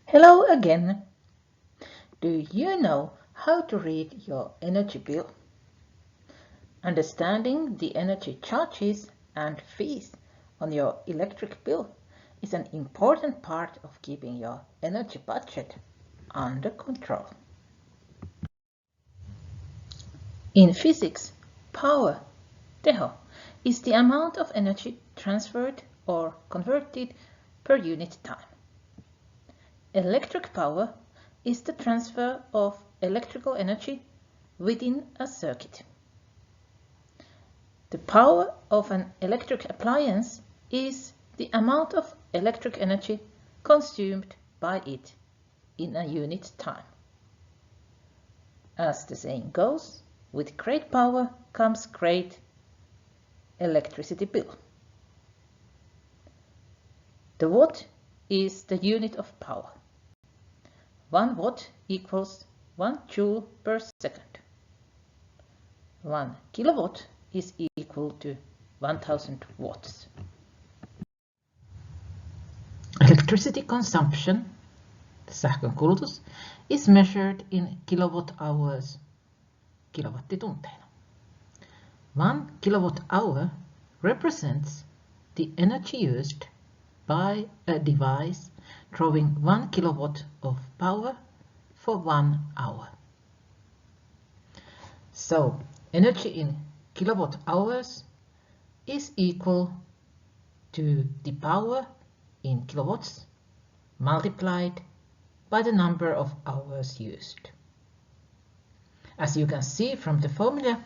Hello again. Do you know how to read your energy bill? Understanding the energy charges and fees on your electric bill is an important part of keeping your energy budget under control. In physics, power, teho, is the amount of energy transferred or converted per unit time. Electric power is the transfer of electrical energy within a circuit. The power of an electric appliance is the amount of electric energy consumed by it in a unit time. As the saying goes, with great power comes great electricity bill. The watt is the unit of power. 1 watt equals 1 joule per second. 1 kilowatt is equal to 1000 watts. Electricity consumption, sähkönkulutus, is measured in kilowatt-hours, kilowattitunteina. 1 kilowatt-hour represents the energy used by a device drawing 1 kilowatt of power for 1 hour. So, energy in kilowatt hours is equal to the power in kilowatts multiplied by the number of hours used. As you can see from the formula,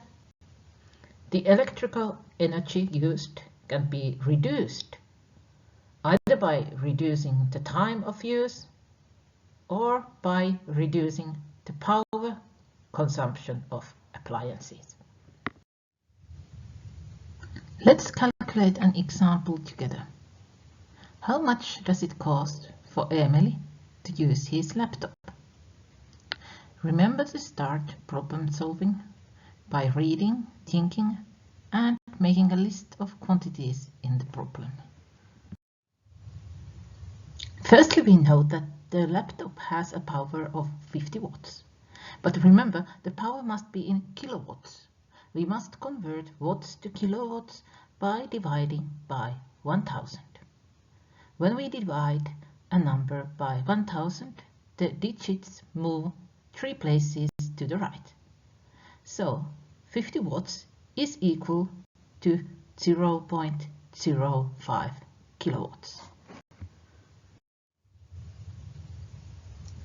the electrical energy used can be reduced either by reducing the time of use or by reducing the power consumption of appliances. Let's calculate an example together. How much does it cost for Emily to use his laptop? Remember to start problem solving by reading, thinking, and making a list of quantities in the problem. Firstly, we know that the laptop has a power of 50 watts. But remember, the power must be in kilowatts. We must convert watts to kilowatts by dividing by 1000. When we divide a number by 1000, the digits move 3 places to the right. So 50 watts is equal to 0.05 kilowatts.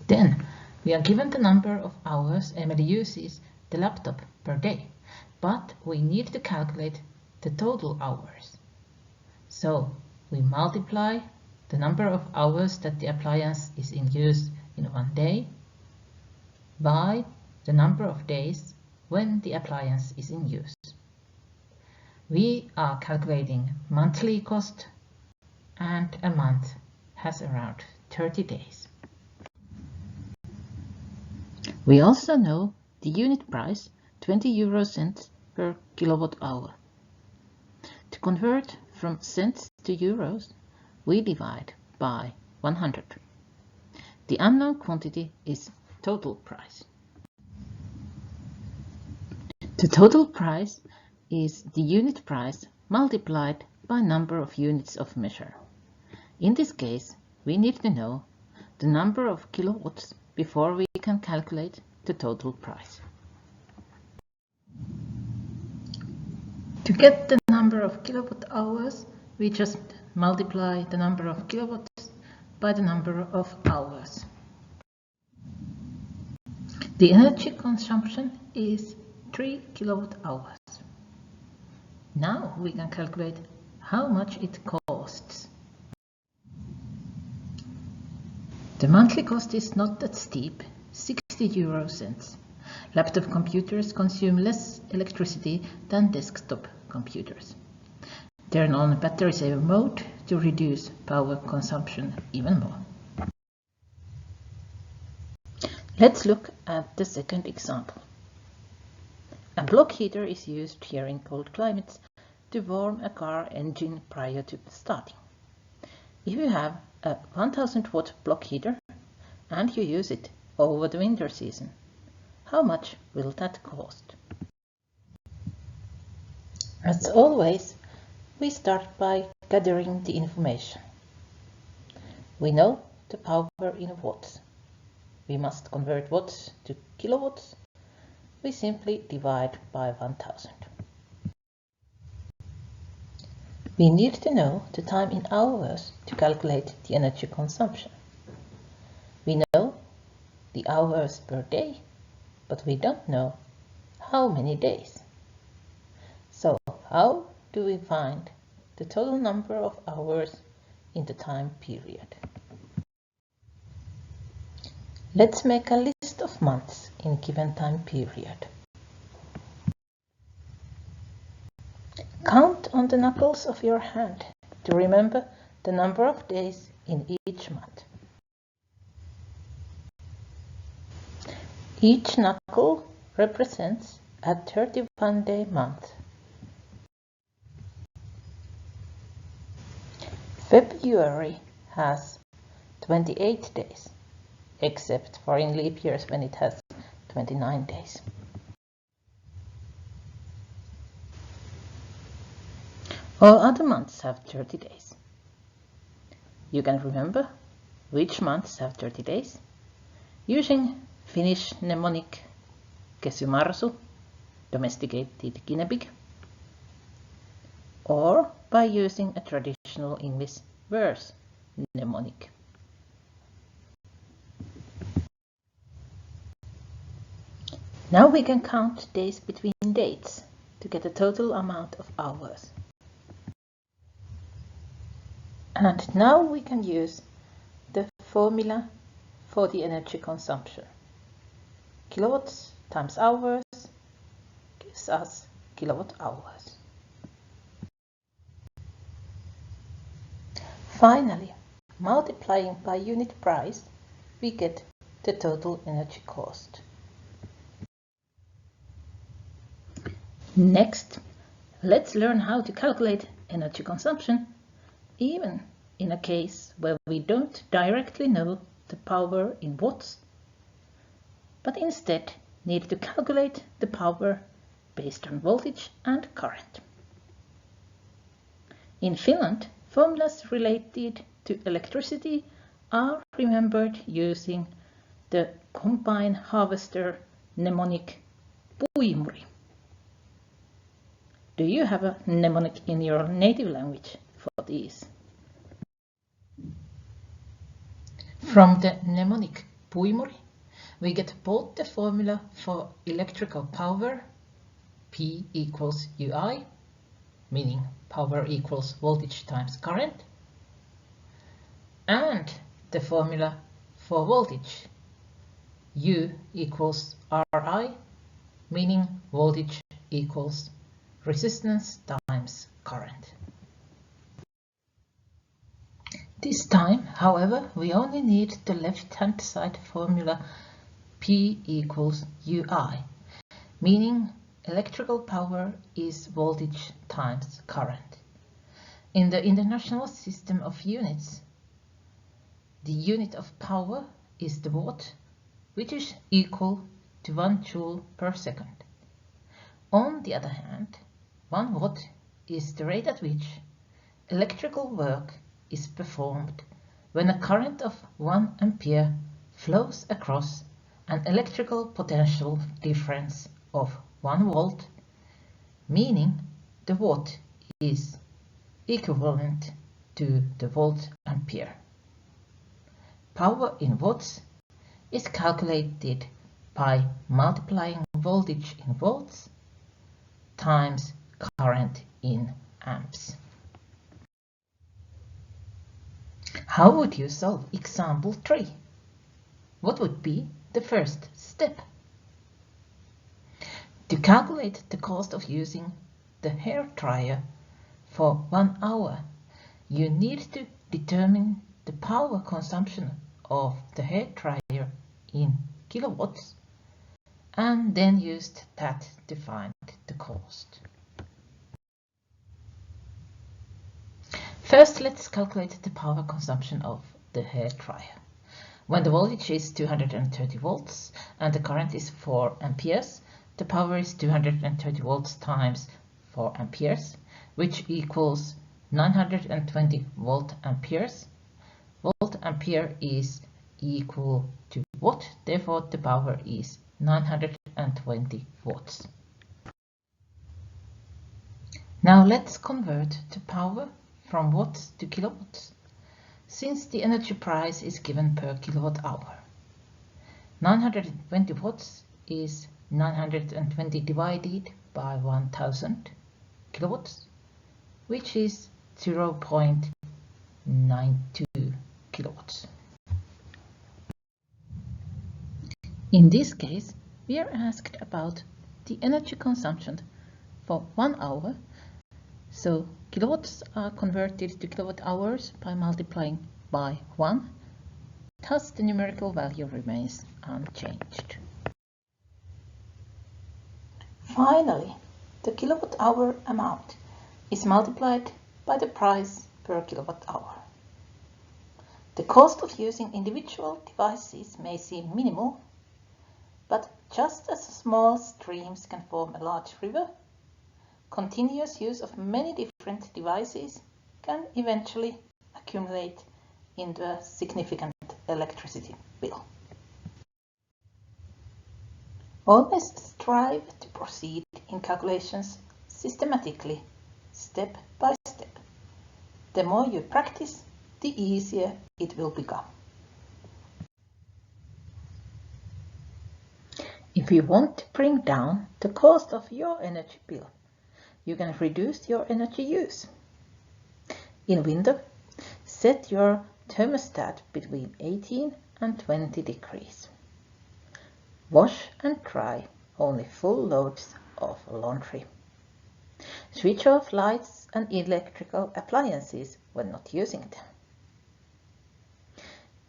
Then we are given the number of hours Emily uses the laptop per day, but we need to calculate the total hours. So we multiply the number of hours that the appliance is in use in one day by the number of days when the appliance is in use. We are calculating monthly cost, and a month has around 30 days. We also know the unit price, 20 € per kilowatt hour. To convert from cents to euros, we divide by 100. The unknown quantity is total price. The total price is the unit price multiplied by number of units of measure. In this case, we need to know the number of kilowatts before we can calculate the total price. To get the number of kilowatt hours, we just multiply the number of kilowatts by the number of hours. The energy consumption is 3 kilowatt hours. Now we can calculate how much it costs. The monthly cost is not that steep, 60 €. Laptop computers consume less electricity than desktop computers. Turn on battery saver mode to reduce power consumption even more. Let's look at the second example. A block heater is used here in cold climates to warm a car engine prior to starting. If you have a 1000 watt block heater and you use it over the winter season, how much will that cost? As always, we start by gathering the information. We know the power in watts. We must convert watts to kilowatts. We simply divide by 1000. We need to know the time in hours to calculate the energy consumption. We know the hours per day, but we don't know how many days. So how do we find the total number of hours in the time period? Let's make a list of months in a given time period. Count on the knuckles of your hand to remember the number of days in each month. Each knuckle represents a 31-day month. February has 28 days, except for in leap years when it has 29 days. All other months have 30 days. You can remember which months have 30 days using Finnish mnemonic kesymarsu, domesticated guinea pig, or by using a traditional English verse mnemonic. Now we can count days between dates to get the total amount of hours. And now we can use the formula for the energy consumption. Kilowatts times hours gives us kilowatt hours. Finally, multiplying by unit price, we get the total energy cost. Next, let's learn how to calculate energy consumption, even in a case where we don't directly know the power in watts, but instead need to calculate the power based on voltage and current. In Finland, formulas related to electricity are remembered using the combine harvester mnemonic puimuri. Do you have a mnemonic in your native language for these? From the mnemonic puimuri, we get both the formula for electrical power, P equals UI, meaning power equals voltage times current, and the formula for voltage, U equals RI, meaning voltage equals resistance times current. This time, however, we only need the left-hand side formula P equals UI, meaning electrical power is voltage times current. In the International System of Units, the unit of power is the watt, which is equal to 1 joule per second. On the other hand, 1 watt is the rate at which electrical work is performed when a current of 1 ampere flows across an electrical potential difference of 1 volt, meaning the watt is equivalent to the volt ampere. Power in watts is calculated by multiplying voltage in volts times current in amps. How would you solve example 3? What would be the first step? To calculate the cost of using the hair dryer for 1 hour, you need to determine the power consumption of the hair dryer in kilowatts and then use that to find the cost. First, let's calculate the power consumption of the hairdryer. When the voltage is 230 volts and the current is 4 amperes, the power is 230 volts times 4 amperes, which equals 920 volt amperes. Volt ampere is equal to watt, therefore the power is 920 watts. Now let's convert the power from watts to kilowatts, since the energy price is given per kilowatt hour. 920 watts is 920 divided by 1000 kilowatts, which is 0.92 kilowatts. In this case, we are asked about the energy consumption for 1 hour, so kilowatts are converted to kilowatt hours by multiplying by 1, thus the numerical value remains unchanged. Finally, the kilowatt hour amount is multiplied by the price per kilowatt hour. The cost of using individual devices may seem minimal, but just as small streams can form a large river, continuous use of many different devices can eventually accumulate into a significant electricity bill. Always strive to proceed in calculations systematically, step by step. The more you practice, the easier it will become. If you want to bring down the cost of your energy bill, you can reduce your energy use. In winter, set your thermostat between 18 and 20 degrees. Wash and dry only full loads of laundry. Switch off lights and electrical appliances when not using them.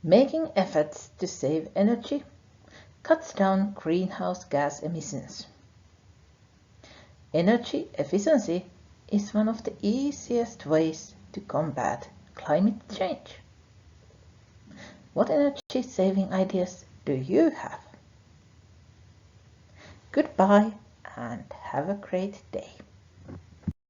Making efforts to save energy cuts down greenhouse gas emissions. Energy efficiency is one of the easiest ways to combat climate change. What energy saving ideas do you have? Goodbye and have a great day.